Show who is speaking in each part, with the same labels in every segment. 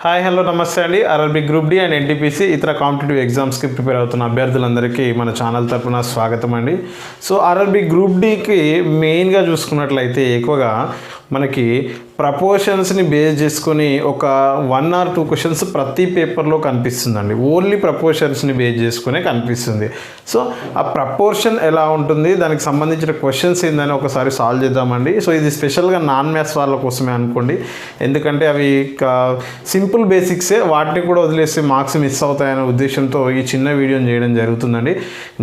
Speaker 1: Hi hello నమస్తే అండి. RRB group D and NTPC ఇతర కాంపిటేటివ్ ఎగ్జామ్స్కి ప్రిపేర్ అవుతున్న అభ్యర్థులందరికీ మన ఛానల్ తరపున స్వాగతం అండి. సో ఆర్ఆర్బీ గ్రూప్ డికి మెయిన్గా చూసుకున్నట్లయితే ఎక్కువగా మనకి ప్రపోర్షన్స్ని బేస్ చేసుకొని ఒక 1 or 2 క్వశ్చన్స్ ప్రతి పేపర్లో కనిపిస్తుందండి. ఓన్లీ ప్రపోర్షన్స్ని బేస్ చేసుకునే కనిపిస్తుంది. సో ఆ ప్రపోర్షన్ ఎలా ఉంటుంది, దానికి సంబంధించిన క్వశ్చన్స్ ఏందని ఒకసారి సాల్వ్ చేద్దామండి. సో ఇది స్పెషల్గా నాన్ మ్యాథ్స్ వాళ్ళ కోసమే అనుకోండి, ఎందుకంటే అవి సింపుల్ బేసిక్సే, వాటిని కూడా వదిలేసి మార్క్స్ మిస్ అవుతాయనే ఉద్దేశంతో ఈ చిన్న వీడియోని చేయడం జరుగుతుందండి.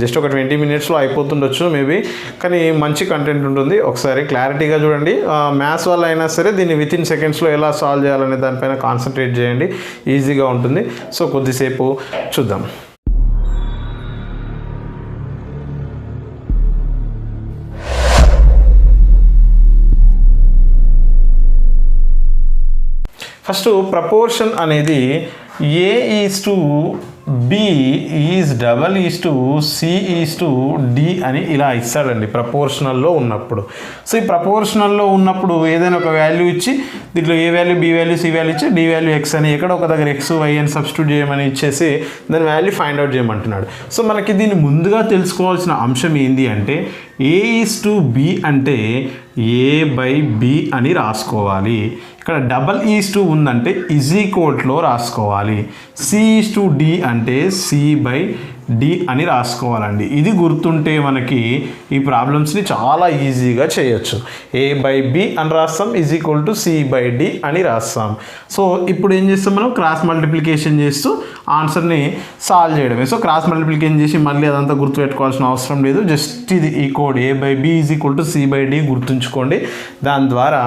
Speaker 1: జస్ట్ ఒక 20 minutesలో అయిపోతుండొచ్చు మేబీ, కానీ మంచి కంటెంట్ ఉంటుంది. ఒకసారి క్లారిటీగా చూడండి. మ్యాథ్స్ వల్ల అయినా సరే దీన్ని వితిన్ సెకండ్స్లో ఎలా సాల్వ్ చేయాలనే దానిపైన కాన్సన్ట్రేట్ చేయండి, ఈజీగా ఉంటుంది. సో కొద్దిసేపు చూద్దాం. ఫస్ట్ ప్రపోర్షన్ అనేది A:B C:D అని ఇలా ఇస్తాడండి ప్రపోర్షనల్లో ఉన్నప్పుడు. సో ఈ ప్రపోర్షనల్లో ఉన్నప్పుడు ఏదైనా ఒక వాల్యూ ఇచ్చి దీంట్లో A value, B value, C value ఇచ్చి డి వాల్యూ ఎక్స్ అని ఎక్కడ ఒక దగ్గర ఎక్స్ వై అని సబ్స్టిట్యూట్ చేయమని ఇచ్చేసి దాని వాల్యూ ఫైండ్ అవుట్ చేయమంటున్నాడు. సో మనకి దీన్ని ముందుగా తెలుసుకోవాల్సిన అంశం ఏంటి అంటే A:B అంటే A/B అని రాసుకోవాలి. ఇక్కడ AA ఉందంటే ఈక్వల్స్లో రాసుకోవాలి. C:D అంటే C/D అని రాసుకోవాలండి. ఇది గుర్తుంటే మనకి ఈ ప్రాబ్లమ్స్ని చాలా ఈజీగా చేయొచ్చు. A/B అని రాస్తాం, C/D అని రాస్తాం. సో ఇప్పుడు ఏం చేస్తాం, మనం క్రాస్ మల్టిప్లికేషన్ చేస్తూ ఆన్సర్ని సాల్వ్ చేయడమే. సో క్రాస్ మల్టిప్లికేషన్ చేసి మళ్ళీ అదంతా గుర్తుపెట్టుకోవాల్సిన అవసరం లేదు. జస్ట్ ఇది ఈ కోడ్ A/B C/D గుర్తుంచుకోండి. దాని ద్వారా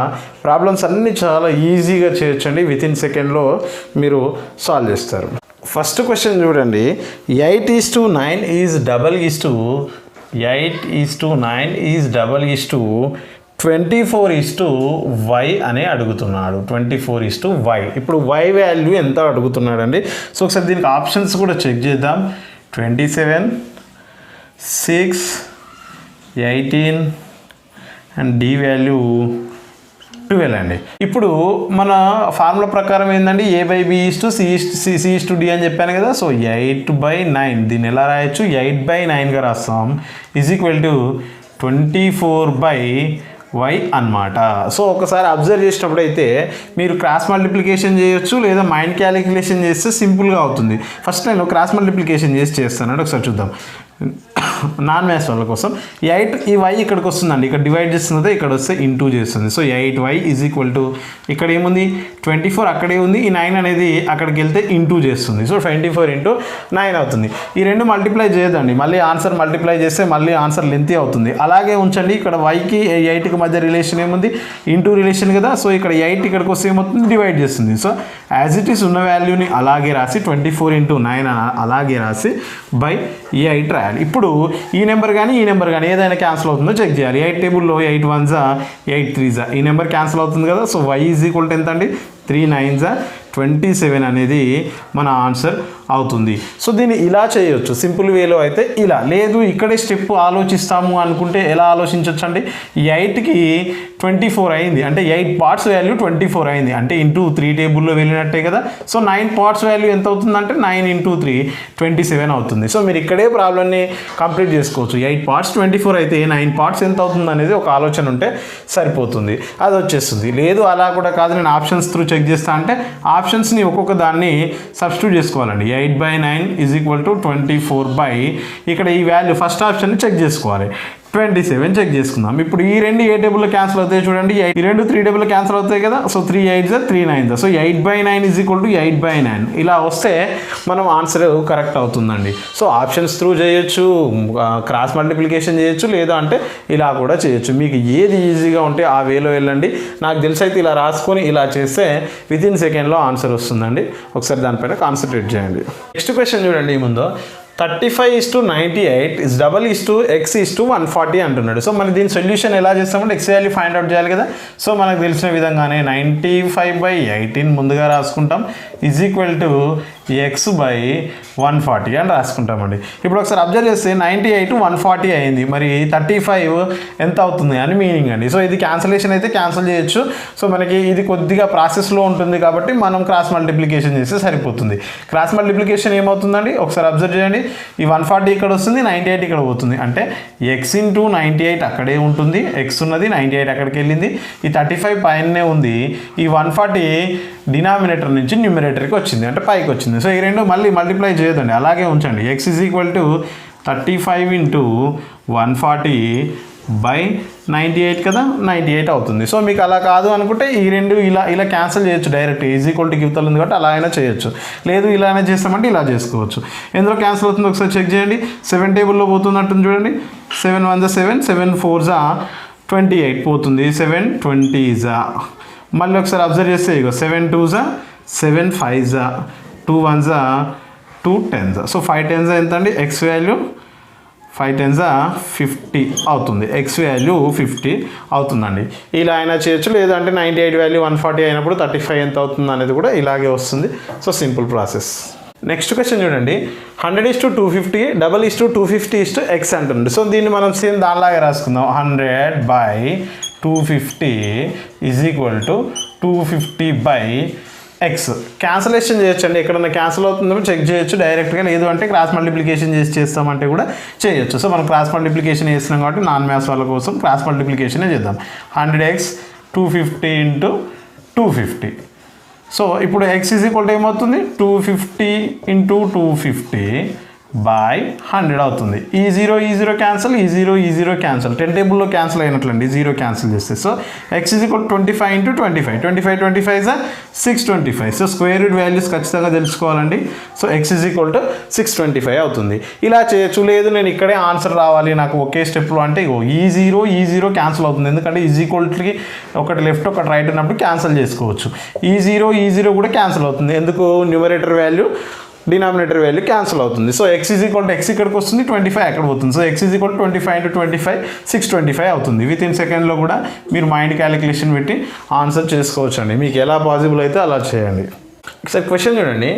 Speaker 1: ప్రాబ్లమ్స్ అన్నీ చాలా ఈజీగా చేయొచ్చండి. వితిన్ సెకండ్లో మీరు సాల్వ్ చేస్తారు. ఫస్ట్ క్వశ్చన్ చూడండి. 8:9 is double is to 24:y అని అడుగుతున్నాడు. 24:y. ఇప్పుడు y వాల్యూ ఎంత అడుగుతున్నాడండి. సో ఒకసారి దీనికి ఆప్షన్స్ కూడా చెక్ చేద్దాం. 27, 6, 18 అండ్ డి వాల్యూ 12 అండి. ఇప్పుడు మన ఫార్ములా ప్రకారం ఏంటండి, A/B C:D అని చెప్పాను కదా. సో 8/9 దీన్ని ఎలా రాయొచ్చు, 8/9గా రాస్తాం. =24/y అన్నమాట. సో ఒకసారి అబ్జర్వ్ చేసినప్పుడు అయితే మీరు క్రాస్ మల్టిప్లికేషన్ చేయొచ్చు, లేదా మైండ్ క్యాలిక్యులేషన్ చేస్తే సింపుల్గా అవుతుంది. ఫస్ట్ నేను క్రాస్ మల్టిప్లికేషన్ చేస్తానండి, ఒకసారి చూద్దాం. నాన్ మ్యాథ్స్ వాళ్ళ కోసం 8 ఈ y ఇక్కడికి వస్తుందండి, ఇక్కడ డివైడ్ చేస్తుంది, ఇక్కడ వస్తే ఇంటూ చేస్తుంది. సో 8y ఇక్కడ ఏముంది 24 అక్కడే ఉంది, ఈ 9 అనేది అక్కడికి వెళ్తే ఇంటూ చేస్తుంది. సో 24 × 9 అవుతుంది. ఈ రెండు మల్టిప్లై చేయదండి, మళ్ళీ ఆన్సర్ మల్టిప్లై చేస్తే మళ్ళీ ఆన్సర్ లెంతీ అవుతుంది. అలాగే ఉంచండి. ఇక్కడ yకి 8కి మధ్య రిలేషన్ ఏముంది, ఇంటూ రిలేషన్ కదా. సో ఇక్కడ 8 ఇక్కడికి వస్తే ఏమవుతుంది, డివైడ్ చేస్తుంది. సో యాజ్ ఇట్ ఈస్ ఉన్న వాల్యూని అలాగే రాసి 24 × 9 అలాగే రాసి బై 8 రాయాలి. ఇప్పుడు ఈ నెంబర్ కానీ ఈ నెంబర్ కానీ ఏదైనా క్యాన్సిల్ అవుతుందో చెక్ చేయాలి. 8 టేబుల్లో 8 1s 8 3s ఈ నెంబర్ క్యాన్సిల్ అవుతుంది కదా. సో y ఎంత అండి, 3 9s 27 అనేది మన ఆన్సర్ అవుతుంది. సో దీన్ని ఇలా చేయొచ్చు సింపుల్ వేలో అయితే ఇలా. లేదు ఇక్కడే స్టెప్ ఆలోచిస్తాము అనుకుంటే ఎలా ఆలోచించవచ్చు అండి. 8కి 24 అయింది అంటే 8 పార్ట్స్ వాల్యూ 24 అయింది అంటే ఇంటూ 3 టేబుల్లో వెళ్ళినట్టే కదా. సో 9 పార్ట్స్ వాల్యూ ఎంత అవుతుందంటే 9 × 3 27 అవుతుంది. సో మీరు ఇక్కడే ప్రాబ్లమ్ని కంప్లీట్ చేసుకోవచ్చు. 8 పార్ట్స్ 24 అయితే 9 పార్ట్స్ ఎంత అవుతుంది అనేది ఒక ఆలోచన ఉంటే సరిపోతుంది, అది వచ్చేస్తుంది. లేదు అలా కూడా కాదు, నేను ఆప్షన్స్ త్రూ చెక్ చేస్తా అంటే ఆప్షన్స్ని ఒక్కొక్క దాన్ని సబ్స్టిట్యూట్ చేసుకోవాలండి. 8/9 =24 ఇక్కడ ఈ వాల్యూ ఫస్ట్ ఆప్షన్ని చెక్ చేసుకోవాలి. 27 చెక్ చేసుకుందాం. ఇప్పుడు ఈ రెండు ఏ టేబుల్లో క్యాన్సిల్ అవుతాయి చూడండి. ఈ రెండు 3 టేబుల్లో క్యాన్సిల్ అవుతాయి కదా. So 3 8s 3 9s. సో 8/9 8/9 ఇలా వస్తే మనం ఆన్సర్ కరెక్ట్ అవుతుందండి. సో ఆప్షన్స్ త్రూ చేయొచ్చు, క్రాస్ మల్టిప్లికేషన్ చేయొచ్చు, లేదా అంటే ఇలా కూడా చేయొచ్చు. మీకు ఏది ఈజీగా ఉంటే ఆ వేలో వెళ్ళండి. నాకు తెలిసి అయితే ఇలా రాసుకొని ఇలా చేస్తే వితిన్ సెకండ్లో ఆన్సర్ వస్తుందండి. ఒకసారి దానిపైన కాన్సన్ట్రేట్ చేయండి. నెక్స్ట్ క్వశ్చన్ చూడండి. ముందు 35:98 is double is to X is to 140 అంటున్నాడు. సో మన దీని సొల్యూషన్ ఎలా చేస్తామంటే ఎక్స్ వాల్యూ ఫైండ్ అవుట్ చేయాలి కదా. సో మనకు తెలిసిన విధంగానే 95/18 ముందుగా రాసుకుంటాం ఈజ్ ఈక్వల్ టు x/140 అని రాసుకుంటామండి. ఇప్పుడు ఒకసారి అబ్జర్వ్ చేస్తే 98 140 అయింది, మరి 35 ఎంత అవుతుంది అని మీనింగ్ అండి. సో ఇది క్యాన్సలేషన్ అయితే క్యాన్సిల్ చేయొచ్చు. సో మనకి ఇది కొద్దిగా ప్రాసెస్లో ఉంటుంది కాబట్టి మనం క్రాస్ మల్టిప్లికేషన్ చేస్తే సరిపోతుంది. క్రాస్ మల్టిప్లికేషన్ ఏమవుతుందండి ఒకసారి అబ్జర్వ్ చేయండి. ఈ 140 ఇక్కడ వస్తుంది, 98 ఇక్కడ పోతుంది, అంటే x ఇంటూ 98 అక్కడే ఉంటుంది, x ఉన్నది 98 అక్కడికి వెళ్ళింది, ఈ 35 పైనే ఉంది, ఈ 140 డినామినేటర్ నుంచి న్యూమినేటర్కి వచ్చింది అంటే పైకి వచ్చింది. సో ఈ రెండు మళ్ళీ మల్టిప్లై చేయదండి, అలాగే ఉంచండి. x is equal to 35 into 140/98 కదా, 98 అవుతుంది. సో మీకు అలా కాదు అనుకుంటే ఈ రెండు ఇలా క్యాన్సిల్ చేయొచ్చు డైరెక్ట్, ఈజ్ ఈక్వల్ టు గివ్తలు ఉంది కాబట్టి అలా అయినా చేయొచ్చు, లేదు ఇలా అయినా చేస్తామంటే ఇలా చేసుకోవచ్చు. ఎందులో క్యాన్సిల్ అవుతుందో ఒకసారి చెక్ చేయండి. 7 టేబుల్లో పోతున్నట్టుంది చూడండి. 7 1 7, 7 4 28 పోతుంది, 7 20 మళ్ళీ ఒకసారి అబ్జర్వ్ చేస్తే ఇగో 7 2 7 5 2 1 2 10 సో 5 10 ఎంత అండి ఎక్స్ వాల్యూ, 5 10 50 అవుతుంది, ఎక్స్ వాల్యూ 50 అవుతుందండి. ఇలా అయినా చేయొచ్చు, లేదంటే 98 వాల్యూ 140 అయినప్పుడు 35 ఎంత అవుతుంది అనేది కూడా ఇలాగే వస్తుంది. So simple process. Next question చూడండి, 100:250 250:x అంటుంది. సో దీన్ని మనం సేమ్ దానిలాగే రాసుకుందాం. 100/250 is equal to 250/x. Cancellation చేయొచ్చండి, ఎక్కడన్నా క్యాన్సిల్ అవుతుందో చెక్ చేయొచ్చు డైరెక్ట్గా, లేదు అంటే క్రాస్ మల్టిప్లికేషన్ చేస్తామంటే కూడా చేయొచ్చు. సో మనం క్రాస్ మల్టిప్లికేషన్ చేస్తున్నాం కాబట్టి నాన్ మ్యాథ్స్ వాళ్ళ కోసం క్రాస్ మల్టిప్లికేషనే చేద్దాం. 100x 250 into 250. సో ఇప్పుడు x ఈజ్ ఈక్వల్ టు ఏమవుతుంది, 250 ఇంటూ 250/100 అవుతుంది. ఈ 0 క్యాన్సల్, ఈ 0 క్యాన్సల్, 10 టేబుల్లో క్యాన్సల్ అయినట్లండి 0 క్యాన్సల్ చేస్తే. So x is equal 25 into 25, 25 625. So square root values ఖచ్చితంగా తెలుసుకోవాలండి. So x is equal to 625 అవుతుంది. ఇలా చేయొచ్చు, లేదు నేను ఇక్కడే ఆన్సర్ రావాలి నాకు ఒకే స్టెప్లో అంటే ఈ 0 క్యాన్సల్ అవుతుంది, ఎందుకంటే ఈజ్ ఈక్వల్కి ఒకటి లెఫ్ట్ ఒకటి రైట్ ఉన్నప్పుడు క్యాన్సల్ చేసుకోవచ్చు. ఈ 0 కూడా క్యాన్సల్ అవుతుంది, ఎందుకు numerator value denominator value cancel అవుతుంది. So x is equal to x ఇక్కడికి వస్తుంది, 25 అక్కడ పోతుంది. So x is equal to 25 into 25 625 అవుతుంది. విత్ ఇన్ సెకండ్లో కూడా మీరు మైండ్ క్యాలిక్యులేషన్ పెట్టి ఆన్సర్ చేసుకోవచ్చు అండి, మీకు ఎలా పాసిబుల్ అయితే అలా చేయండి. ఒకసారి క్వశ్చన్ చూడండి,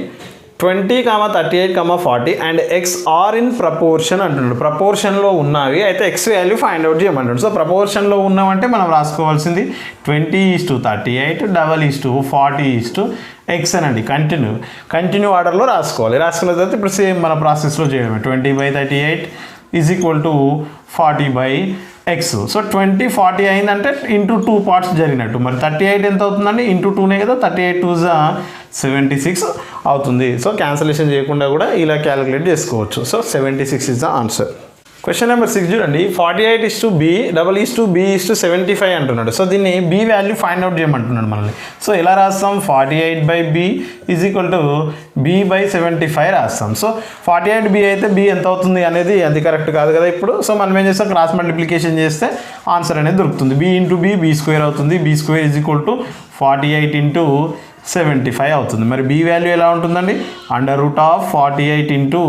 Speaker 1: 20, 38, 40 and x are in proportion అంటున్నాడు. ప్రపోర్షన్లో ఉన్నవి అయితే x వాల్యూ ఫైండ్ అవుట్ చేయమంటాడు. సో ప్రపోర్షన్లో ఉన్నామంటే మనం రాసుకోవాల్సింది 20:38 40:40 x అనండి. కంటిన్యూ ఆర్డర్లో రాసుకోవాలి. రాసుకున్న తర్వాత ఇప్పుడు సేమ్ మన ప్రాసెస్లో చేయడమే. 20/38 is equal to 40/x. So 20 40 అయిందంటే ఇంటూ 2 పార్ట్స్ జరిగినట్టు. మరి 38 ఎంత అవుతుందండి, ఇంటూ 2నే కదా, 38 2 76 అవుతుంది. సో క్యాన్సలేషన్ చేయకుండా కూడా ఇలా క్యాలిక్యులేట్ చేసుకోవచ్చు. So 76 is the answer. Question number 6 చూడండి, 48:b B:75 అంటున్నాడు. సో దీన్ని b వాల్యూ ఫైండ్ అవుట్ చేయమంటున్నాడు మనల్ని. సో ఎలా రాస్తాం, 48/b is equal to b/75 రాస్తాం. సో 48b అయితే b ఎంత అవుతుంది అనేది అది కరెక్ట్ కాదు కదా ఇప్పుడు. సో మనం ఏం చేస్తాం, క్రాస్ మల్టిప్లికేషన్ చేస్తే ఆన్సర్ అనేది దొరుకుతుంది. b ఇంటూ b స్క్వేర్ అవుతుంది, b square is equal to 48 into 75 అవుతుంది. మరి b వాల్యూ ఎలా ఉంటుందండి, √48 ఇంటూ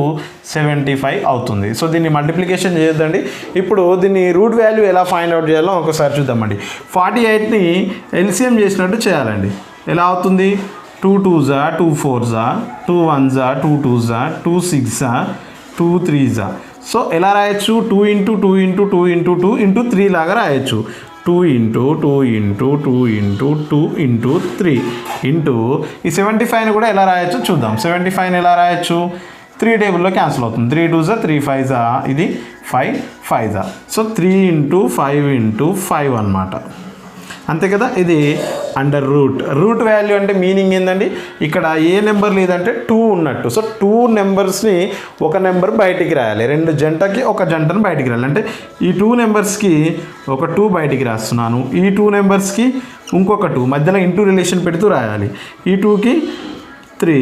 Speaker 1: 75 అవుతుంది. సో దీన్ని మల్టిప్లికేషన్ చేయొద్దండి. ఇప్పుడు దీన్ని రూట్ వాల్యూ ఎలా ఫైండ్ అవుట్ చేయాలో ఒకసారి చూద్దామండి. 48ని ఎల్సిఎం చేసినట్టు చేయాలండి. ఎలా అవుతుంది, 2 2s 2 4s 2 1s 2 2s 2 6s 2 3s. So ఎలా రాయొచ్చు, 2 ఇంటూ 2 ఇంటూ 2 ఇంటూ 2 ఇంటూ 3 లాగా రాయొచ్చు. 2 into 2 into 2 into 2 into 3 into ఈ 75ని కూడా ఎలా రాయొచ్చు చూద్దాం. 75ని ఎలా రాయొచ్చు, 3 టేబుల్లో క్యాన్సిల్ అవుతుంది. 3 2s 3 5s ఇది 5 5s. సో 3 ఇంటూ 5 ఇంటూ 5 అనమాట, అంతే కదా. ఇది అండర్ రూట్ వాల్యూ అంటే మీనింగ్ ఏంటండి, ఇక్కడ ఏ నెంబర్ లేదంటే 2 ఉన్నట్టు. సో 2 నెంబర్స్ని ఒక నెంబర్ బయటికి రాయాలి, 2 జంటకి ఒక జంటను బయటికి రాయాలి. అంటే ఈ 2 నెంబర్స్కి ఒక 2 బయటికి రాస్తున్నాను, ఈ 2 నెంబర్స్కి ఇంకొక 2 మధ్యలో ఇంటూ రిలేషన్ పెడుతూ రాయాలి. ఈ 2కి 3,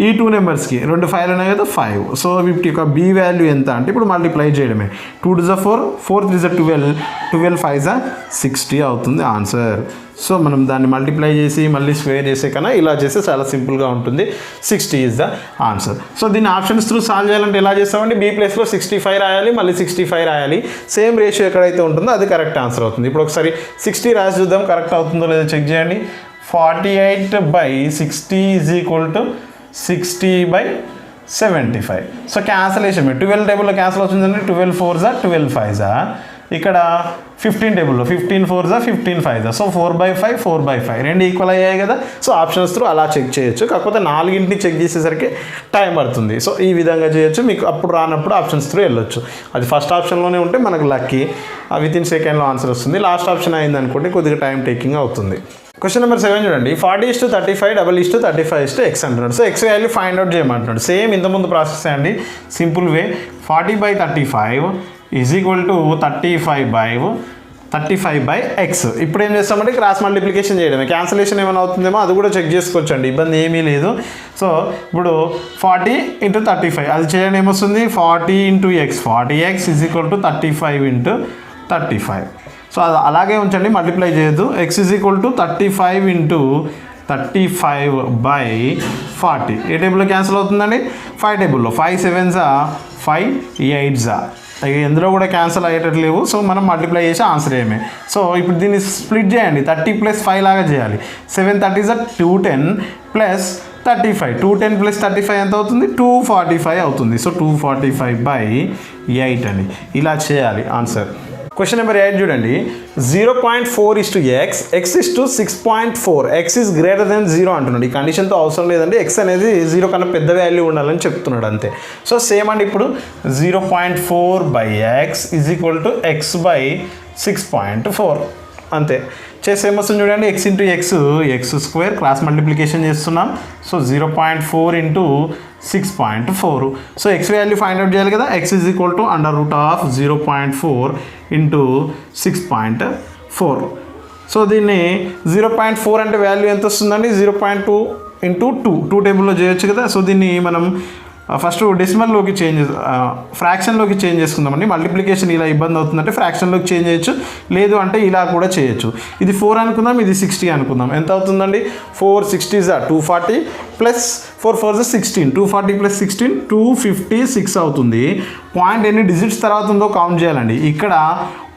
Speaker 1: ఈ 2 నెంబర్స్కి 2 5 ఉన్నాయి కదా 5. సో వీటి యొక్క బి వాల్యూ ఎంత అంటే ఇప్పుడు మల్టిప్లై చేయడమే. 2 2 4, 4 3 12, 12 5 60 అవుతుంది ఆన్సర్. సో మనం దాన్ని మల్టిప్లై చేసి మళ్ళీ స్క్వేర్ చేసే కన్నా ఇలా చేస్తే చాలా సింపుల్గా ఉంటుంది. 60 ఈజ్ ద ఆన్సర్. సో దీన్ని ఆప్షన్స్ త్రూ సాల్వ్ చేయాలంటే ఎలా చేస్తామంటే బి ప్లేస్లో 65 రాయాలి, మళ్ళీ 65 రాయాలి. సేమ్ రేషియో ఎక్కడైతే ఉంటుందో అది కరెక్ట్ ఆన్సర్ అవుతుంది. ఇప్పుడు ఒకసారి 60 రాసి చూద్దాం కరెక్ట్ అవుతుందో లేదో చెక్ చేయండి. 48/60 is equal to 60/75. So cancellation 12 టేబుల్లో క్యాన్సల్ అవుతుందండి. 12 4 12 5 ఇక్కడ 15 టేబుల్లో 15 4 15 5. సో 4/5 4/5 రెండు ఈక్వల్ అయ్యాయి కదా. సో ఆప్షన్స్ త్రూ అలా చెక్ చేయొచ్చు. కాకపోతే 4ని చెక్ చేసేసరికి టైం పడుతుంది. సో ఈ విధంగా చేయొచ్చు. మీకు అప్పుడు రానప్పుడు ఆప్షన్స్ త్రూ వెళ్ళొచ్చు. అది ఫస్ట్ ఆప్షన్లోనే ఉంటే మనకు లక్కీ, వితిన్ సెకండ్లో ఆన్సర్ వస్తుంది. లాస్ట్ ఆప్షన్ అయింది అనుకోండి కొద్దిగా టైం టేకింగ్ అవుతుంది. క్వశ్చన్ నెంబర్ 7 చూడండి. 40:35 35:x అంటున్నాడు. So X value find out చేయమంటున్నాడు. సేమ్ ఇంతకుముందు ప్రాసెస్ అండి, simple way. 40/35 is equal to 35/x. ఇప్పుడు ఏం చేస్తామంటే క్రాస్ మల్టిప్లికేషన్ చేయడమే. క్యాన్సలేషన్ ఏమైనా అవుతుందేమో అది కూడా చెక్ చేసుకోవచ్చు అండి, ఇబ్బంది ఏమీ లేదు. సో ఇప్పుడు 40 × 35 అది చేయండి, ఏమొస్తుంది 40 × x 40x is equal to 35 × 35. So అది అలాగే ఉంచండి, మల్టిప్లై చేయొద్దు. x is equal to 35 × 35/40. ఏ టేబుల్లో క్యాన్సిల్ అవుతుందండి? 5 టేబుల్లో. 5 7s 5 8s. ఎందులో కూడా క్యాన్సిల్ అయ్యేటట్టు లేవు. సో మనం మల్టిప్లై చేసి ఆన్సర్ ఏమే. సో ఇప్పుడు దీన్ని స్ప్లిట్ చేయండి, 30 + 5 లాగా చేయాలి. 7 30s 210 + 35. 210 + 35 ఎంత అవుతుంది? 245 అవుతుంది. సో 245/8 అని ఇలా చేయాలి ఆన్సర్. క్వశ్చన్ నెంబర్ 8 చూడండి. 0.4:x, x is to 6.4, x is greater than 0 అంటున్నాడు. ఈ కండిషన్తో అవసరం లేదండి, x అనేది 0 కన్నా పెద్ద వాల్యూ ఉండాలని చెప్తున్నాడు అంతే. సో సేమ్ అండి, ఇప్పుడు 0.4/x is equal to x/6.4 అంతే. చేసి ఏమొస్తుంది చూడండి, x × x² క్రాస్ మల్టిప్లికేషన్ చేస్తున్నాం. So 0.4 × 6.4. So x value find out చేయాలి కదా. x is equal to √0.4 × 6.4. So దీన్ని 0.4 అంటే వాల్యూ ఎంత వస్తుందండి? 0.2 × 2 టేబుల్లో చేయొచ్చు కదా. సో దీన్ని మనం ఫస్ట్ డెసిమల్లోకి ఫ్రాక్షన్లోకి చేంజ్ చేసుకుందామండి. మల్టిప్లికేషన్ ఇలా ఇబ్బంది అవుతుందంటే ఫ్రాక్షన్లోకి చేంజ్ చేయొచ్చు, లేదు అంటే ఇలా కూడా చేయొచ్చు. ఇది 4 అనుకుందాం, ఇది 60 అనుకుందాం. ఎంత అవుతుందండి? 4 60s 240 + 4 4s 16. 240 + 16 256 అవుతుంది. పాయింట్ ఎన్ని డిజిట్స్ తర్వాత ఉందో కౌంట్ చేయాలండి. ఇక్కడ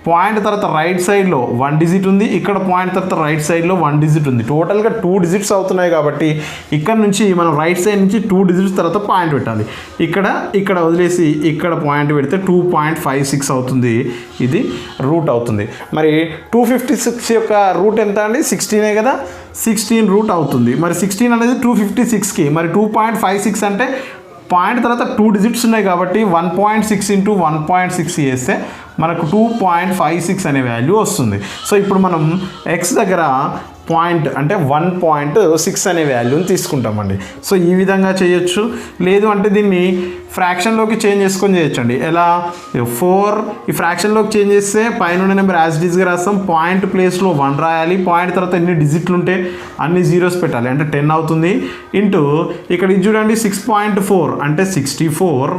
Speaker 1: పాయింట్ తర్వాత రైట్ సైడ్లో 1 డిజిట్ ఉంది, ఇక్కడ పాయింట్ తర్వాత రైట్ సైడ్లో 1 డిజిట్ ఉంది. టోటల్గా 2 డిజిట్స్ అవుతున్నాయి కాబట్టి ఇక్కడ నుంచి మనం రైట్ సైడ్ నుంచి 2 డిజిట్స్ తర్వాత పాయింట్ పెట్టాలి. ఇక్కడ వదిలేసి ఇక్కడ పాయింట్ పెడితే 2.56 అవుతుంది. ఇది రూట్ అవుతుంది. మరి 256 యొక్క రూట్ ఎంత అండి? 16 కదా. 16 రూట్ అవుతుంది. మరి 16 అనేది 256కి, మరి 2.56 అంటే పాయింట్ తర్వాత 2 డిజిట్స్ ఉన్నాయి కాబట్టి 1.6 × 1.6 చేస్తే మనకు 2.56 అనే వాల్యూ వస్తుంది. సో ఇప్పుడు మనం x దగ్గర పాయింట్ అంటే 1.6 అనే వాల్యూని తీసుకుంటామండి. సో ఈ విధంగా చేయొచ్చు, లేదు అంటే దీన్ని ఫ్రాక్షన్లోకి చేంజ్ చేసుకొని చేయొచ్చండి. ఎలా? 4 ఈ ఫ్రాక్షన్లోకి చేంజ్ చేస్తే పైన నెంబర్ యాజ్ ఇట్ ఈస్గా రాస్తాం. పాయింట్ ప్లేస్లో 1 రాయాలి, పాయింట్ తర్వాత ఎన్ని డిజిట్లు ఉంటే అన్ని జీరోస్ పెట్టాలి, అంటే 10 అవుతుంది. ఇంటూ ఇక్కడ ఇది చూడండి 6.4 అంటే 64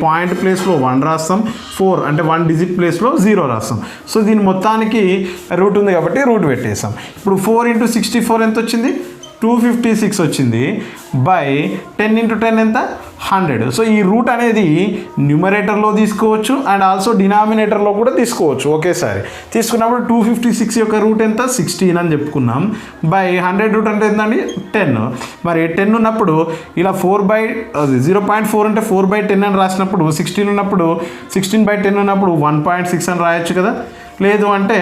Speaker 1: పాయింట్ ప్లేస్లో 1 రాస్తాం, 4 అంటే 1 డిజిట్ ప్లేస్లో 0 రాస్తాం. సో దీని మొత్తానికి రూట్ ఉంది కాబట్టి రూట్ పెట్టేస్తాం. ఇప్పుడు 4 × 64 ఎంత వచ్చింది? 256 వచ్చింది. 10 × 10 ఎంత? 100. సో ఈ రూట్ అనేది న్యూమరేటర్లో తీసుకోవచ్చు అండ్ ఆల్సో డినామినేటర్లో కూడా తీసుకోవచ్చు ఒకేసారి. తీసుకున్నప్పుడు 256 యొక్క రూట్ ఎంత? 16 అని చెప్పుకున్నాం. 100 రూట్ అంటే ఎంతండి? 10. మరి 10 ఉన్నప్పుడు ఇలా 0.4 అంటే 4/10 అని రాసినప్పుడు 16 ఉన్నప్పుడు 16/10 ఉన్నప్పుడు 1.6 అని రాయొచ్చు కదా. లేదు అంటే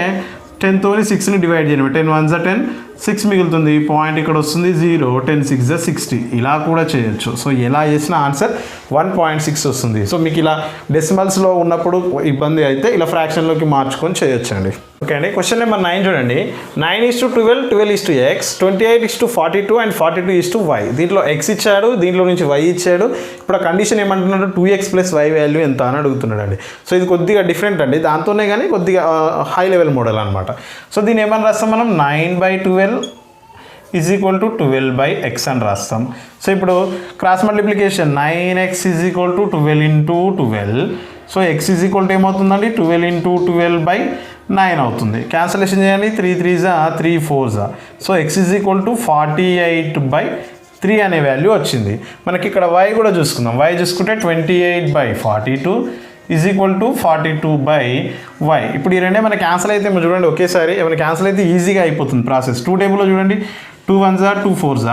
Speaker 1: 10తో 6ని డివైడ్ చేయడం. 10 1s 10, 6 మిగులుతుంది. పాయింట్ ఇక్కడ వస్తుంది 0, 10 6s 60. ఇలా కూడా చేయొచ్చు. సో ఎలా చేసిన ఆన్సర్ 1.6 వస్తుంది. సో మీకు ఇలా డెసిమల్స్లో ఉన్నప్పుడు ఇబ్బంది అయితే ఇలా ఫ్రాక్షన్లోకి మార్చుకొని చేయొచ్చండి. ఓకే అండి. క్వశ్చన్ నెంబర్ 9 చూడండి. 9:12, 12:x, 28:42 అండ్ 42:y. దీంట్లో x ఇచ్చాడు, దీంట్లో నుంచి y ఇచ్చాడు. ఇప్పుడు ఆ కండిషన్ ఏమంటున్నాడు? 2x + y వాల్యూ ఎంత అని అడుగుతున్నాడు అండి. సో ఇది కొద్దిగా డిఫరెంట్ అండి, దాంతోనే కానీ కొద్దిగా హై లెవెల్ మోడల్ అనమాట. సో దీన్ని ఏమని రాస్తాం మనం? 9/12 ఈజ్ ఈక్వల్ టు 12/x అని రాస్తాం. సో ఇప్పుడు cross multiplication 9x is equal to 12 into 12. So x is equal to ఏమవుతుందండి 12 ఇంటూ 12/9 అవుతుంది. క్యాన్సలేషన్ చేయండి, 3 3s 3 4s. So x is equal to 48/3 అనే వాల్యూ వచ్చింది. మనకి ఇక్కడ y కూడా చూసుకుందాం. y చూసుకుంటే 28/42 ఈజ్ ఈక్వల్ టు 42/y. ఇప్పుడు ఈ రెండే మన క్యాన్సల్ అయితే చూడండి ఒకేసారి. ఏమైనా క్యాన్సల్ అయితే ఈజీగా అయిపోతుంది ప్రాసెస్. 2 టేబుల్లో చూడండి, 2 1s 2 4s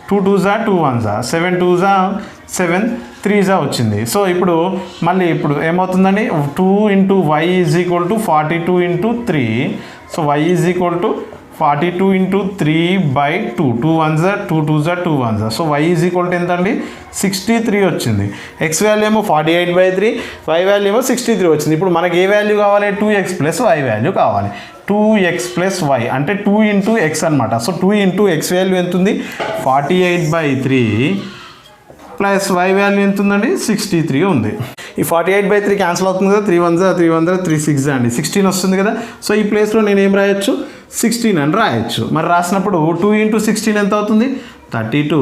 Speaker 1: 2 2s 2 1s 7 2s 7 3s వచ్చింది. సో ఇప్పుడు మళ్ళీ ఇప్పుడు ఏమవుతుందండి 2 into y is equal to 42 into 3. So y is equal to 42 into 3/2. 2 1s 2 2s 2 1s. So y is equal to ఎంత అండి 63 వచ్చింది. x వాల్యూ ఏమో 48/3, y వాల్యూ ఏమో 63 వచ్చింది. ఇప్పుడు మనకి ఏ వాల్యూ కావాలి 2x ప్లస్ y వాల్యూ కావాలి. 2x ప్లస్ y అంటే 2 ఇంటూ x అనమాట. సో 2 ఇంటూ x వాల్యూ ఎంత ఉంది 48/3 ప్లస్ y వాల్యూ ఎంత ఉందండి 63 ఉంది. ఈ 48/3 క్యాన్సిల్ అవుతుంది కదా, 3 1s 3 1s 3 6 అండి 16 వస్తుంది కదా. సో ఈ ప్లేస్లో నేను ఏం రాయొచ్చు 16 అని రాయొచ్చు. మరి రాసినప్పుడు 2 ఇంటూ 16 ఎంత అవుతుంది 32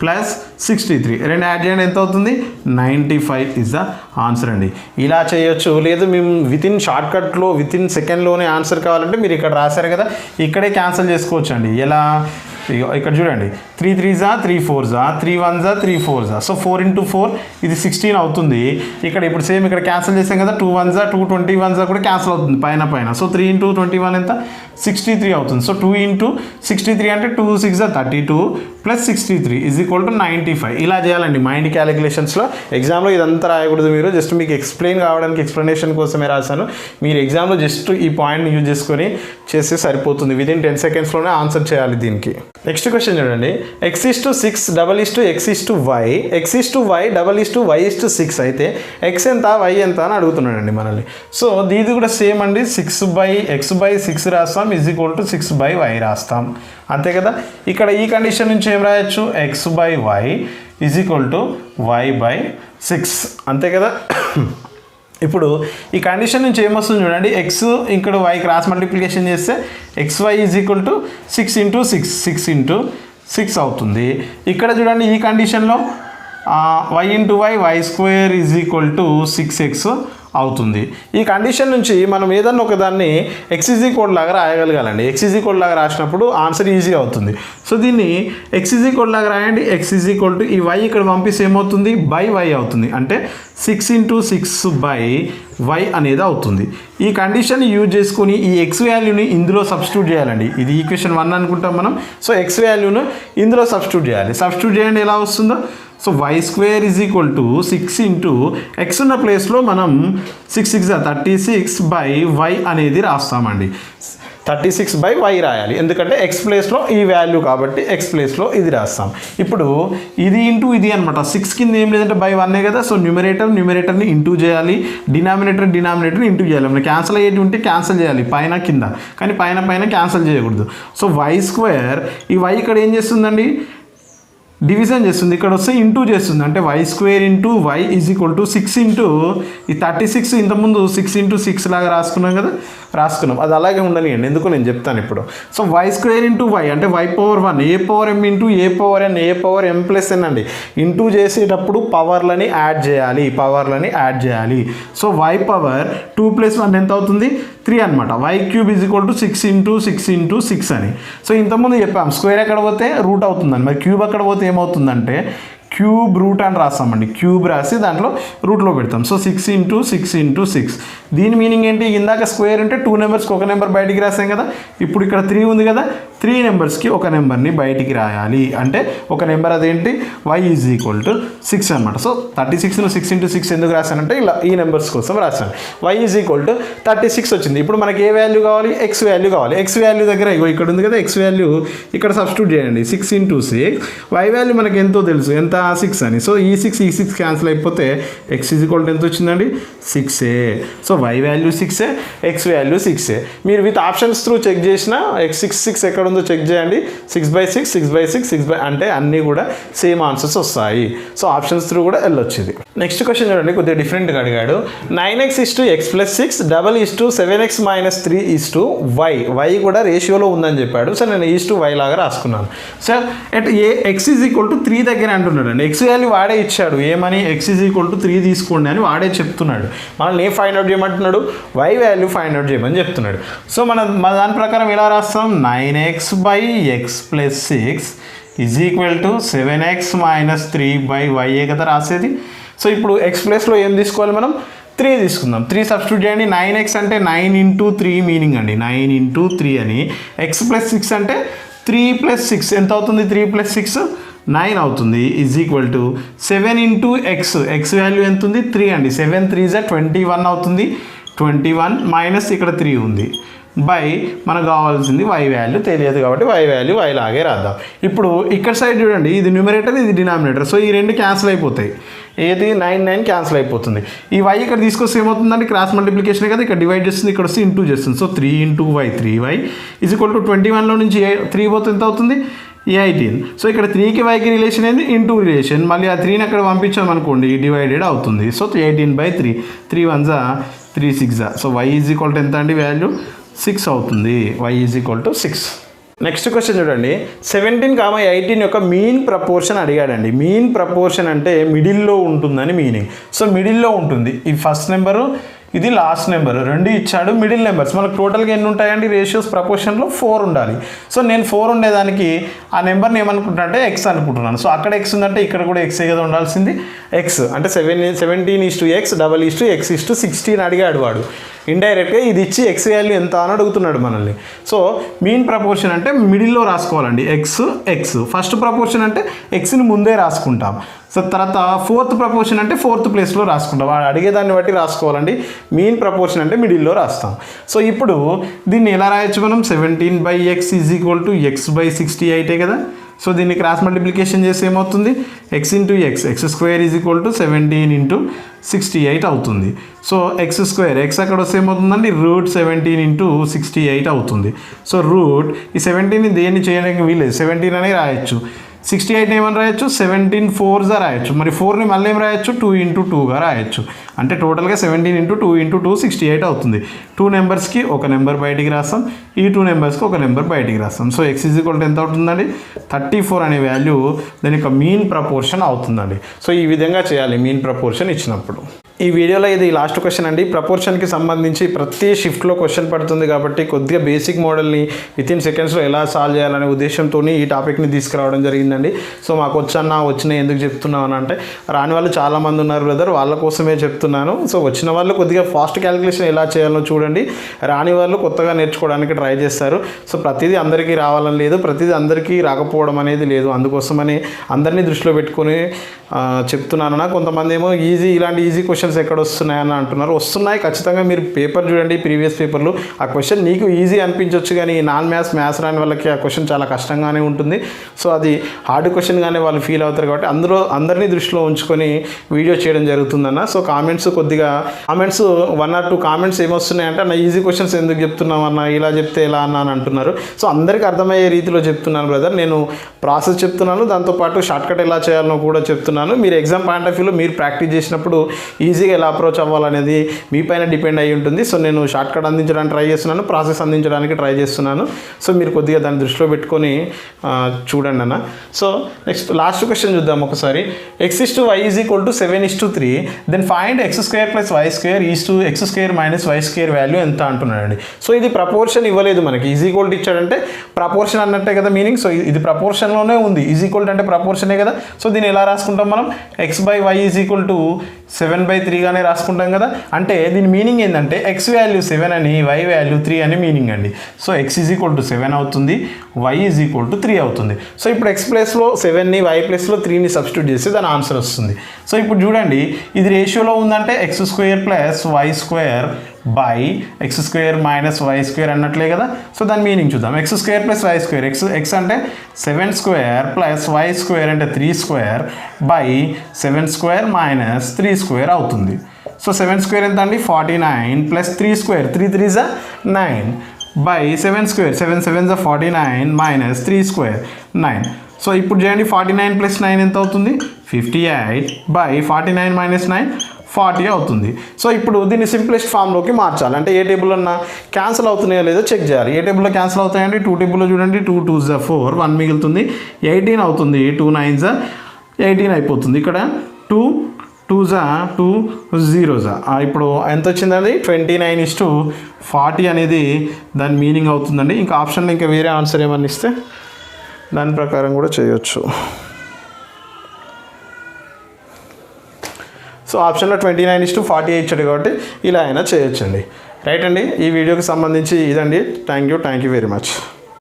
Speaker 1: ప్లస్ 63 రెండు యాడ్ చేయండి ఎంత అవుతుంది 95 ఇస్ ద ఆన్సర్ అండి. ఇలా చేయొచ్చు. లేదు మేము వితిన్ షార్ట్కట్లో వితిన్ సెకండ్లోనే ఆన్సర్ కావాలంటే మీరు ఇక్కడ రాశారు కదా, ఇక్కడే క్యాన్సిల్ చేసుకోవచ్చు అండి. ఎలా ఇక్కడ చూడండి 3 3s 3 4s 3 1s 3 4s. So 4 into 4 ఇది 16 అవుతుంది. ఇక్కడ ఇప్పుడు సేమ్ ఇక్కడ క్యాన్సిల్ చేసాం కదా 2 1s 2 21s కూడా క్యాన్సిల్ అవుతుంది పైన. సో 3 ఇంటూ 21 ఎంత 63 అవుతుంది. సో 2 ఇంటూ 63 అంటే 2 6 32 ప్లస్ 63 ఈజ్ ఈక్వల్ టు 95. ఇలా చేయాలండి మైండ్ క్యాలిక్యులేషన్స్లో. ఎగ్జామ్లో ఇదంతా రాయకూడదు మీరు, జస్ట్ మీకు ఎక్స్ప్లెయిన్ కావడానికి ఎక్స్ప్లెనేషన్ కోసమే రాశాను. మీరు ఎగ్జామ్లో జస్ట్ ఈ పాయింట్ని యూజ్ చేసుకొని చేస్తే సరిపోతుంది. విదిన్ 10 సెకండ్స్లోనే ఆన్సర్ చేయాలి దీనికి. నెక్స్ట్ క్వశ్చన్ చూడండి, x/6 x/y x/y y/6 అయితే x ఎంత y ఎంత అని అడుగుతున్నాడండి మనల్ని. సో దీది కూడా సేమ్ అండి 6/x/6 రాస్తాం ఈజ్ ఈక్వల్ టు 6/y రాస్తాం అంతే కదా. ఇక్కడ ఈ కండిషన్ నుంచి ఏం రాయొచ్చు x/y is equal to y/6 అంతే కదా. ఇప్పుడు ఈ కండిషన్ నుంచి ఏమొస్తుంది చూడండి, ఎక్స్ ఇక్కడ y క్రాస్ మల్టిప్లికేషన్ చేస్తే xy is equal to 6 into 6 into 6 అవుతుంది. ఇక్కడ చూడండి ఈ కండిషన్లో y into y square is equal to 6x అవుతుంది. ఈ కండిషన్ నుంచి మనం ఏదన్నా ఒక దాన్ని x ఈజ్ ఈక్వల్ లాగా రాయగలగాలండి. x ఈజ్ ఈక్వల్ లాగా రాసినప్పుడు ఆన్సర్ ఈజీ అవుతుంది. సో దీన్ని x ఈజ్ ఈక్వల్ లాగా రాయండి. x ఈజ్ ఈక్వల్ టు ఈ y ఇక్కడ పంపిస్తే ఏమవుతుంది y అవుతుంది. అంటే 6 ఇంటూ 6/y అనేది అవుతుంది. ఈ కండిషన్ యూజ్ చేసుకొని ఈ x వాల్యూని ఇందులో సబ్స్టిట్యూట్ చేయాలండి. ఇది ఈక్వేషన్ 1 అనుకుంటాం మనం. సో x వాల్యూను ఇందులో సబ్స్టిట్యూట్ చేయాలి. సబ్స్టిట్యూట్ చేయండి ఎలా వస్తుందో. So y square is equal to 6 into x ఉన్న ప్లేస్లో మనం 6 6 36/y అనేది రాస్తామండి. 36/y రాయాలి, ఎందుకంటే x ప్లేస్లో ఈ వాల్యూ కాబట్టి x ప్లేస్లో ఇది రాస్తాం. ఇప్పుడు ఇది ఇంటూ ఇది అనమాట. 6 కింద ఏం లేదంటే బై 1 కదా. సో న్యూమరేటర్ని ఇంటూ చేయాలి, డినామినేటర్ని ఇంటూ చేయాలి. మనం క్యాన్సిల్ అయ్యేది ఉంటే క్యాన్సిల్ చేయాలి పైన కింద, కానీ పైన క్యాన్సిల్ చేయకూడదు. సో y స్క్వేర్ ఈ y ఇక్కడ ఏం చేస్తుందండి డివిజన్ చేస్తుంది, ఇక్కడ వస్తే ఇంటూ చేస్తుంది. అంటే y square into y is equal to 6 into ఈ 36 ఇంతకుముందు 6 ఇంటూ 6 లాగా రాసుకున్నాం కదా, అది అలాగే ఉండనియండి, ఎందుకు నేను చెప్తాను ఇప్పుడు. So y square into y అంటే y/1 a/m into a/n a/m plus n అండి. ఇంటూ చేసేటప్పుడు పవర్లని యాడ్ చేయాలి. సో y/2 + 1 ఎంత అవుతుంది 3 అనమాట. y³ is equal to 6 into 6 అని. సో ఇంతకుముందు చెప్పాం స్క్వేర్ ఎక్కడ పోతే రూట్ అవుతుందని, మరి క్యూబ్ అక్కడ పోతే ఏమవుతుందంటే క్యూబ్ రూట్ అని రాస్తామండి. క్యూబ్ రాసి దాంట్లో రూట్లో పెడతాం. సో 6 ఇంటూ 6 దీని మీనింగ్ ఏంటి, ఇందాక స్క్వేర్ అంటే 2 నెంబర్స్కి ఒక నెంబర్ బయటికి రాసాం కదా, ఇప్పుడు ఇక్కడ 3 ఉంది కదా, 3 నెంబర్స్కి ఒక నెంబర్ని బయటికి రాయాలి. అంటే ఒక నెంబర్ అదేంటి y ఈజ్ ఈక్వల్ టు 6 అనమాట. సో 36ను 6 ఇంటూ 6 ఎందుకు రాశానంటే ఇలా ఈ నెంబర్స్ కోసం రాశాను. y ఈజ్ ఈక్వల్ టు 36 వచ్చింది. ఇప్పుడు మనకి ఏ వాల్యూ కావాలి, x వాల్యూ కావాలి. x వాల్యూ దగ్గర ఇక్కడ ఉంది కదా, x వాల్యూ ఇక్కడ సబ్స్టిట్యూట్ చేయండి. 6 ఇంటూ 6 y వాల్యూ మనకి ఎంతో తెలుసు, ఎంత 6 అని. సో ఈ 6 క్యాన్సిల్ అయిపోతే x ఈజ్ ఈక్వల్ టు ఎంత వచ్చిందండి 6. So y value 6, x value 6. మీరు విత్ ఆప్షన్స్ త్రూ చెక్ చేసిన x6 ఎక్కడ ఉందో చెక్ చేయండి. 6/6 6/6 6 అంటే అన్నీ కూడా సేమ్ ఆన్సర్స్ వస్తాయి. సో ఆప్షన్స్ త్రూ కూడా వెళ్ళొచ్చింది. నెక్స్ట్ క్వశ్చన్ చూడండి, కొద్దిగా డిఫరెంట్గా అడిగాడు. 9x = x + 6 7x - 3 y కూడా రేషియోలో ఉందని చెప్పాడు. సో నేను y లాగా రాసుకున్నాను. సార్ ఎట్ x = 3 దగ్గర అంటున్నాడు అండి. x వాల్యూ వాడే ఇచ్చాడు, ఏమని x = 3 తీసుకోండి అని వాడే చెప్తున్నాడు. మనల్ని ఏం ఫైండ్ అవుట్ చేయమంటున్నాడు, y వాల్యూ ఫైండ్ అవుట్ చేయమని చెప్తున్నాడు. సో మన దాని ప్రకారం ఎలా రాస్తాం, 9x/x + 6 = 7x - 3/y కదా రాసేది. సో ఇప్పుడు x ప్లేస్లో ఏం తీసుకోవాలి, మనం 3 తీసుకుందాం. 3 సబ్స్టిట్యూట్ చేయండి. 9x అంటే 9 × 3 మీనింగ్ అండి, 9 × 3 అని. x + 6 అంటే 3 + 6 ఎంత అవుతుంది, 3 + 6 9 అవుతుంది. = 7 × x వాల్యూ ఎంత ఉంది, 3 అండి. 7 × 3 = 21 అవుతుంది. 21 మైనస్ ఇక్కడ 3 ఉంది బై మనకు కావాల్సింది y వాల్యూ తెలియదు కాబట్టి y వాల్యూ y లాగే రాద్దాం. ఇప్పుడు ఇక్కడ సైడ్ చూడండి, ఇది న్యూమరేటర్, ఇది డినామినేటర్. సో ఈ రెండు క్యాన్సిల్ అయిపోతాయి. ఏది 9 9 క్యాన్సిల్ అయిపోతుంది. ఈ y ఇక్కడ తీసుకొస్తే ఏమవుతుందండి, క్రాస్ మల్టిప్లికేషన్ కదా, ఇక్కడ డివైడ్ చేస్తుంది, ఇక్కడ వస్తే ఇంటూ చేస్తుంది. సో 3 × y 3y = 21లో నుంచి 3 పోతే ఎంత అవుతుంది, 18. సో ఇక్కడ 3కి వైకి రిలేషన్ ఏంది, ఇంటూ రిలేషన్. మళ్ళీ ఆ 3ని అక్కడ పంపించామనుకోండి, డివైడెడ్ అవుతుంది. సో 18/3 3 1 3 6. సో y = ఎంత అండి, వాల్యూ 6 అవుతుంది. y = 6. నెక్స్ట్ క్వశ్చన్ చూడండి, 17, 18 యొక్క మీన్ ప్రపోర్షన్ అడిగాడండి. మీన్ ప్రపోర్షన్ అంటే మిడిల్లో ఉంటుందని మీనింగ్. సో మిడిల్లో ఉంటుంది. ఈ ఫస్ట్ నెంబరు, ఇది లాస్ట్ నెంబర్, రెండు ఇచ్చాడు, మిడిల్ నెంబర్స్. మనకు టోటల్గా ఎన్ని ఉంటాయండి, రేషియోస్ ప్రపోర్షన్లో 4 ఉండాలి. సో నేను 4 ఉండేదానికి ఆ నెంబర్ని ఏమనుకుంటున్నా అంటే x అనుకుంటున్నాను. సో అక్కడ x ఉందంటే ఇక్కడ కూడా x కదా ఉండాల్సింది. x అంటే 17:x x 16 అడిగాడు వాడు. ఇండైరెక్ట్గా ఇది ఇచ్చి x వాల్యూ ఎంత అని అడుగుతున్నాడు మనల్ని. సో మీన్ ప్రపోర్షన్ అంటే మిడిల్లో రాసుకోవాలండి, x. ఫస్ట్ ప్రపోర్షన్ అంటే xని ముందే రాసుకుంటాం. సో తర్వాత ఫోర్త్ ప్రపోర్షన్ అంటే 4th ప్లేస్లో రాసుకుంటాం. వాడు అడిగేదాన్ని బట్టి రాసుకోవాలండి. మీన్ ప్రపోర్షన్ అంటే మిడిల్లో రాస్తాం. సో ఇప్పుడు దీన్ని ఎలా రాయొచ్చు మనం, 17/x = x/68 కదా. సో దీన్ని క్రాస్ మల్టిప్లికేషన్ చేస్తే ఏమవుతుంది, x × x x² = 17 × 68 అవుతుంది. సో x² అక్కడ వస్తే ఏమవుతుందండి, √17 × 68 అవుతుంది. సో రూట్ ఈ 17ని దేన్ని చేయడానికి వీలేదు, 17 అనే రాయొచ్చు. 68 ఏమని రాయొచ్చు, 17 4s రాయొచ్చు. మరి 4ని మళ్ళీ ఏం రాయొచ్చు, 2 × 2గా రాయొచ్చు. అంటే టోటల్గా 17 × 2 × 2 68 అవుతుంది. 2 నెంబర్స్కి ఒక నెంబర్ బయటికి రాస్తాం, ఈ 2 నెంబర్స్కి ఒక నెంబర్ బయటికి రాస్తాం. సో x = ఎంత అవుతుందండి, 34 అనే వాల్యూ దాని యొక్క మీన్ ప్రపోర్షన్ అవుతుందండి. సో ఈ విధంగా చేయాలి మీన్ ప్రపోర్షన్ ఇచ్చినప్పుడు. ఈ వీడియోలో ఇది లాస్ట్ క్వశ్చన్ అండి. ప్రపోర్షన్కి సంబంధించి ప్రతి షిఫ్ట్లో క్వశ్చన్ పడుతుంది కాబట్టి కొద్దిగా బేసిక్ మోడల్ని వితిన్ సెకండ్స్లో ఎలా సాల్వ్ చేయాలనే ఉద్దేశంతో ఈ టాపిక్ని తీసుకురావడం జరిగిందండి. సో మాకు వచ్చినాయి ఎందుకు చెప్తున్నాను అని అంటే, రాని వాళ్ళు చాలామంది ఉన్నారు బ్రదర్, వాళ్ళ కోసమే చెప్తున్నాను. సో వచ్చిన వాళ్ళు కొద్దిగా ఫాస్ట్ క్యాలిక్యులేషన్ ఎలా చేయాలో చూడండి, రాని వాళ్ళు కొత్తగా నేర్చుకోవడానికి ట్రై చేస్తారు. సో ప్రతిదీ అందరికీ రావాలని లేదు, ప్రతిదీ అందరికీ రాకపోవడం అనేది లేదు. అందుకోసమని అందరినీ దృష్టిలో పెట్టుకొని చెప్తున్నాను. కొంతమంది ఏమో ఇలాంటి ఈజీ క్వశ్చన్స్ ఎక్కడ వస్తున్నాయని అంటున్నారు. వస్తున్నాయి ఖచ్చితంగా. మీరు పేపర్ చూడండి, ప్రీవియస్ పేపర్లు. ఆ క్వశ్చన్ నీకు ఈజీ అనిపించవచ్చు, కానీ మ్యాథ్స్ రాని వాళ్ళకి ఆ క్వశ్చన్ చాలా కష్టంగానే ఉంటుంది. సో అది హార్డ్ క్వశ్చన్గానే వాళ్ళు ఫీల్ అవుతారు కాబట్టి అందరినీ దృష్టిలో ఉంచుకొని వీడియో చేయడం జరుగుతుందన్న. సో కామెంట్స్ 1 or 2 కామెంట్స్ ఏమొస్తున్నాయంటే, అన్న ఈజీ క్వశ్చన్స్ ఎందుకు చెప్తున్నావు అన్న, ఇలా చెప్తే ఎలా అన్న అని అంటున్నారు. సో అందరికీ అర్థమయ్యే రీతిలో చెప్తున్నాను బ్రదర్. నేను ప్రాసెస్ చెప్తున్నాను, దాంతోపాటు షార్ట్కట్ ఎలా చేయాలో కూడా చెప్తున్నాను. మీరు ఎగ్జామ్ పాయింట్ ఆఫ్ వ్యూలో మీరు ప్రాక్టీస్ చేసినప్పుడు ఈజీగా ఎలా అప్రోచ్ అవ్వాలనేది మీ పైన డిపెండ్ అయ్యి ఉంటుంది. సో నేను షార్ట్కట్ అందించడానికి ట్రై చేస్తున్నాను, ప్రాసెస్ అందించడానికి ట్రై చేస్తున్నాను. సో మీరు కొద్దిగా దాన్ని దృష్టిలో పెట్టుకొని చూడండి అన్న. సో నెక్స్ట్ లాస్ట్ క్వశ్చన్ చూద్దాం ఒకసారి. x = y = 7:3 then find x² + y² x² - y² value ఎంత అంటున్నాడండి. సో ఇది ప్రపోర్షన్ ఇవ్వలేదు మనకి, = ఇచ్చాడంటే ప్రపోర్షన్ అన్నట్టే కదా మీనింగ్. సో ఇది ప్రపోర్షన్లోనే ఉంది, = అంటే ప్రపోర్షనే కదా. సో దీన్ని ఎలా రాసుకుంటాం మనం, x/y = 7/3 గానే రాసుకుంటాం కదా. అంటే దీని మీనింగ్ ఏంటంటే x వాల్యూ 7 అని, y వాల్యూ 3 అని మీనింగ్ అండి. సో x = 7 అవుతుంది, y = 3 అవుతుంది. సో ఇప్పుడు x ప్లేస్లో 7ని, y ప్లేస్లో 3ని సబ్స్టిట్యూట్ చేస్తే దాని ఆన్సర్ వస్తుంది. సో ఇప్పుడు చూడండి, ఇది రేషియోలో ఉందంటే x² + y² by x² - y² అన్నట్లే కదా. సో దాని మీనింగ్ చూద్దాం. x² + y², x అంటే 7² + y² అంటే 3² బై 7² - 3² అవుతుంది. సో 7² ఎంత అండి, 49 + 3², 3 3s 9 by 7 square 7 7 49 minus 3 square 9. So ఇప్పుడు చేయండి 49 ప్లస్ 9 ఎంత అవుతుంది 58 బై 49 మైనస్ 9 40 అవుతుంది. సో ఇప్పుడు దీన్ని సింప్లెస్ట్ ఫామ్లోకి మార్చాలి. అంటే ఏ టేబుల్ అన్నా క్యాన్సిల్ అవుతున్నాయో లేదో చెక్ చేయాలి. ఏ టేబుల్లో క్యాన్సిల్ అవుతాయండి 2 టేబుల్లో చూడండి 2 2s 4 1 మిగులుతుంది 18 అవుతుంది 2 9s 18 అయిపోతుంది. ఇక్కడ 2 2s 2 0s ఇప్పుడు ఎంత వచ్చిందండి 29:40 అనేది దాని మీనింగ్ అవుతుందండి. ఇంకా ఆప్షన్లో ఇంకా వేరే ఆన్సర్ ఏమన్నా ఇస్తే దాని ప్రకారం కూడా చేయొచ్చు. సో ఆప్షన్లో 29:40 ఇచ్చాడు కాబట్టి ఇలా అయినా చేయొచ్చండి. రైట్ అండి, ఈ వీడియోకి సంబంధించి ఇదండి. Thank you very much.